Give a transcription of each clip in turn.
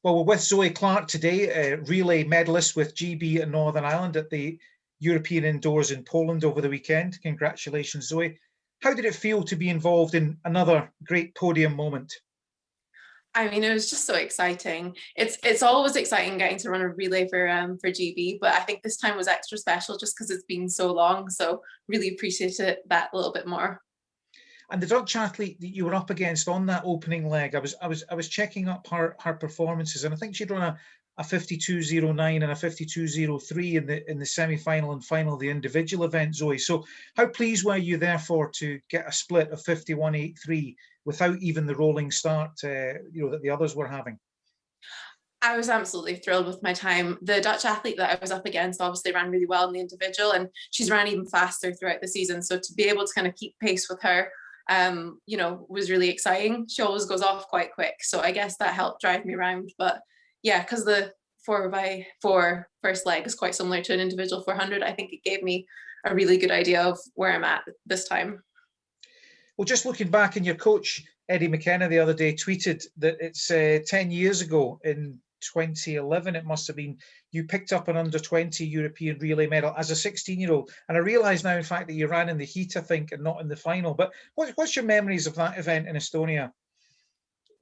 Well, we're with Zoey Clark today, a relay medalist with GB in Northern Ireland at the European Indoors in Poland over the weekend. Congratulations, Zoey. How did it feel to be involved in another great podium moment? I mean, it was just so exciting. It's always exciting getting to run a relay for GB, but I think this time was extra special just because it's been so long. So really appreciated that a little bit more. And the Dutch athlete that you were up against on that opening leg, I was checking up her performances, and I think she'd run a 52.09 and a 52.03 in the semi-final and final of the individual event, Zoey. So how pleased were you therefore to get a split of 51.83 without even the rolling start that the others were having? I was absolutely thrilled with my time. The Dutch athlete that I was up against obviously ran really well in the individual, and she's ran even faster throughout the season. So to be able to kind of keep pace with her, was really exciting. She always goes off quite quick, so I guess that helped drive me around. But yeah, because the 4x4 first leg is quite similar to an individual 400, I think it gave me a really good idea of where I'm at this time. Well, just looking back, and your coach Eddie McKenna the other day tweeted that it's 10 years ago in 2011, it must have been, you picked up an under-20 European relay medal as a 16-year-old. And I realise now, in fact, that you ran in the heat, I think, and not in the final. But what's your memories of that event in Estonia?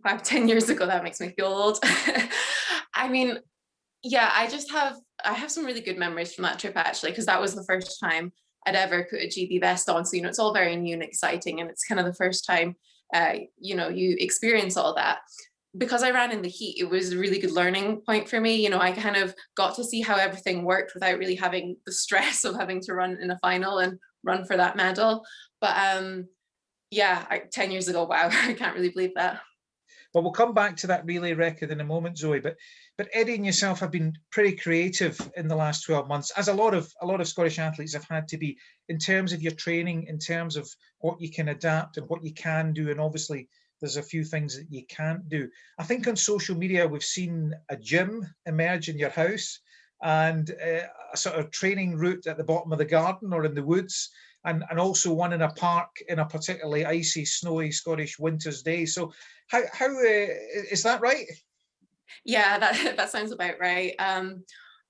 Wow, 10 years ago, that makes me feel old. I mean, yeah, I have some really good memories from that trip, actually, because that was the first time I'd ever put a GB vest on. So, it's all very new and exciting, and it's kind of the first time, you experience all that. Because I ran in the heat, it was a really good learning point for me. I kind of got to see how everything worked without really having the stress of having to run in a final and run for that medal. But 10 years ago, wow, I can't really believe that. Well, we'll come back to that relay record in a moment, Zoey. But Eddie and yourself have been pretty creative in the last 12 months, as a lot of Scottish athletes have had to be, in terms of your training, in terms of what you can adapt and what you can do, and obviously there's a few things that you can't do. I think on social media we've seen a gym emerge in your house, and a sort of training route at the bottom of the garden or in the woods, and also one in a park in a particularly icy, snowy Scottish winter's day. So how is that right? Yeah, that sounds about right.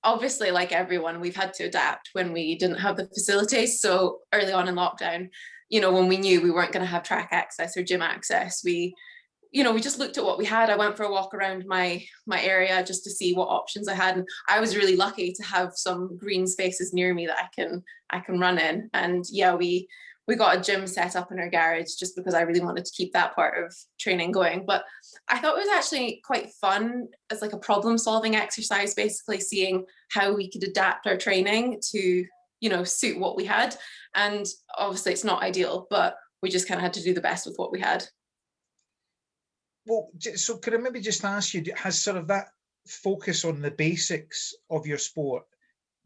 Obviously, like everyone, we've had to adapt when we didn't have the facilities. So early on in lockdown, when we knew we weren't going to have track access or gym access, we just looked at what we had. I went for a walk around my area just to see what options I had, and I was really lucky to have some green spaces near me that I can run in. And yeah, we got a gym set up in our garage just because I really wanted to keep that part of training going. But I thought it was actually quite fun as like a problem solving exercise, basically seeing how we could adapt our training to suit what we had. And obviously it's not ideal, but we just kind of had to do the best with what we had. Well, so could I maybe just ask you, has sort of that focus on the basics of your sport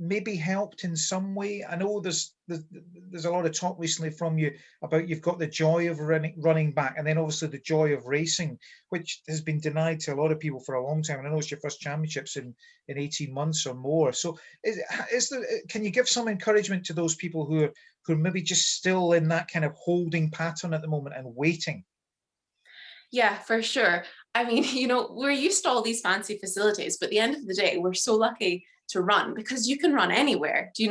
maybe helped in some way? I know there's a lot of talk recently from you about you've got the joy of running back, and then obviously the joy of racing, which has been denied to a lot of people for a long time. And I know it's your first championships in 18 months or more. So can you give some encouragement to those people who are maybe just still in that kind of holding pattern at the moment and waiting? Yeah, for sure. I mean, we're used to all these fancy facilities, but at the end of the day, we're so lucky to run because you can run anywhere. We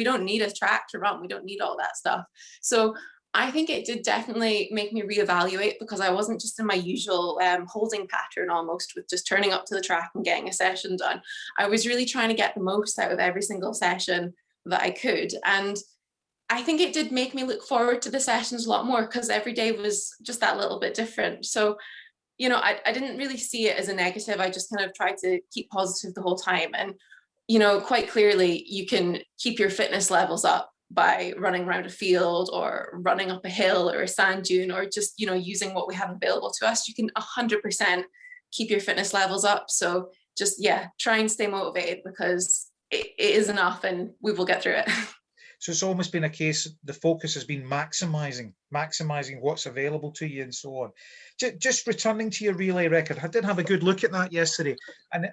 don't need a track to run. We don't need all that stuff. So I think it did definitely make me reevaluate, because I wasn't just in my usual holding pattern almost with just turning up to the track and getting a session done. I was really trying to get the most out of every single session that I could. And I think it did make me look forward to the sessions a lot more, because every day was just that little bit different. So, I didn't really see it as a negative. I just kind of tried to keep positive the whole time. And, quite clearly you can keep your fitness levels up by running around a field or running up a hill or a sand dune, or just, using what we have available to us. You can 100% keep your fitness levels up. So just, yeah, try and stay motivated, because it is enough and we will get through it. So it's almost been a case, the focus has been maximizing what's available to you and so on. Just returning to your relay record, I did have a good look at that yesterday, and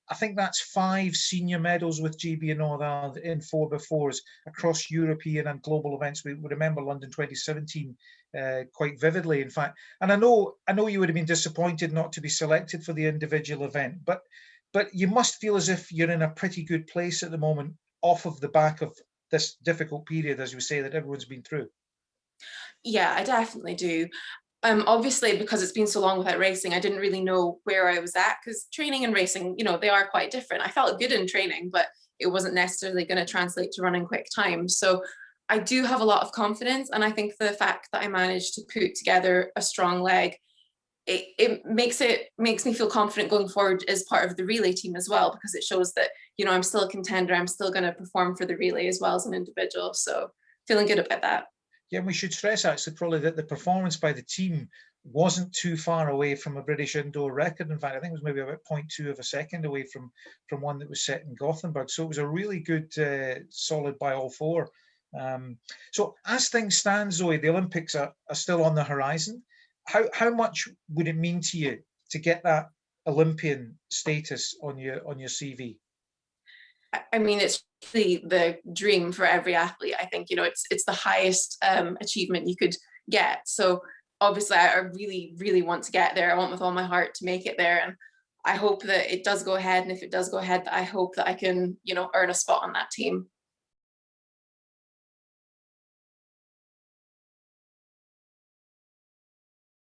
I think that's 5 senior medals with GB and Northern Ireland in 4x4s across European and global events. We remember London 2017 quite vividly, in fact. And I know you would have been disappointed not to be selected for the individual event, but you must feel as if you're in a pretty good place at the moment, off of the back of this difficult period, as you say, that everyone's been through. Yeah, I definitely do. Obviously, because it's been so long without racing, I didn't really know where I was at, because training and racing, they are quite different. I felt good in training, but it wasn't necessarily going to translate to running quick time. So I do have a lot of confidence. And I think the fact that I managed to put together a strong leg, it makes me feel confident going forward as part of the relay team as well, because it shows that, I'm still a contender. I'm still going to perform for the relay as well as an individual. So feeling good about that. Yeah, and we should stress actually probably that the performance by the team wasn't too far away from a British indoor record. In fact, I think it was maybe about 0.2 of a second away from one that was set in Gothenburg. So it was a really good, solid by all 4. So as things stand, Zoe, the Olympics are still on the horizon. How much would it mean to you to get that Olympian status on your CV? I mean, it's really the dream for every athlete. I think, it's the highest achievement you could get. So obviously I really, really want to get there. I want with all my heart to make it there. And I hope that it does go ahead. And if it does go ahead, I hope that I can, earn a spot on that team.